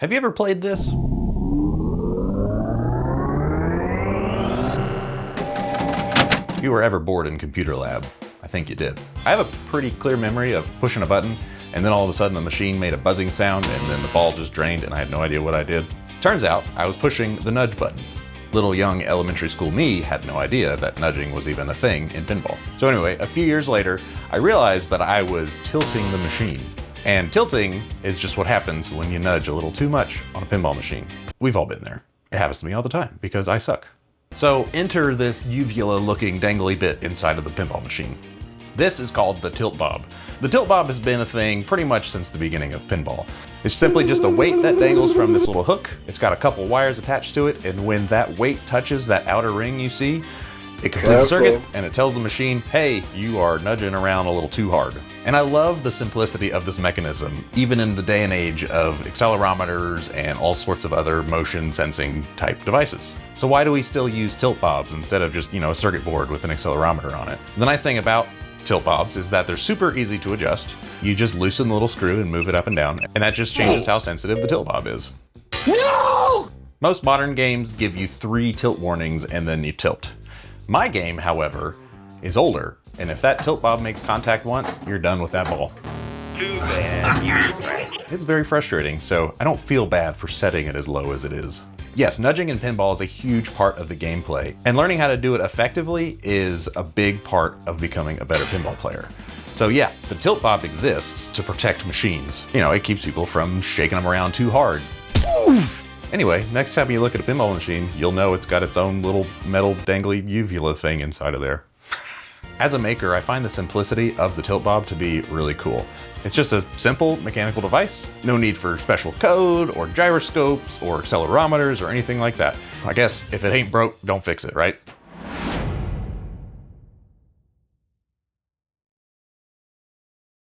Have you ever played this? If you were ever bored in computer lab, I think you did. I have a pretty clear memory of pushing a button and then all of a sudden the machine made a buzzing sound and then the ball just drained and I had no idea what I did. Turns out I was pushing the nudge button. Little young elementary school me had no idea that nudging was even a thing in pinball. So anyway, a few years later, I realized that I was tilting the machine. And tilting is just what happens when you nudge a little too much on a pinball machine. We've all been there. It happens to me all the time because I suck. So enter this uvula looking dangly bit inside of the pinball machine. This is called the tilt bob. The tilt bob has been a thing pretty much since the beginning of pinball. It's simply just a weight that dangles from this little hook. It's got a couple wires attached to it, and when that weight touches that outer ring you see, it completes the circuit and it tells the machine, hey, you are nudging around a little too hard. And I love the simplicity of this mechanism, even in the day and age of accelerometers and all sorts of other motion sensing type devices. So why do we still use tilt bobs instead of just, a circuit board with an accelerometer on it? The nice thing about tilt bobs is that they're super easy to adjust. You just loosen the little screw and move it up and down, and that just changes how sensitive the tilt bob is. No! Most modern games give you 3 tilt warnings and then you tilt. My game, however, is older, and if that tilt bob makes contact once, you're done with that ball. Too bad you're right. It's very frustrating, so I don't feel bad for setting it as low as it is. Yes, nudging in pinball is a huge part of the gameplay, and learning how to do it effectively is a big part of becoming a better pinball player. So yeah, the tilt bob exists to protect machines. It keeps people from shaking them around too hard. Anyway, next time you look at a pinball machine, you'll know it's got its own little metal dangly uvula thing inside of there. As a maker, I find the simplicity of the tilt bob to be really cool. It's just a simple mechanical device. No need for special code or gyroscopes or accelerometers or anything like that. I guess if it ain't broke, don't fix it, right?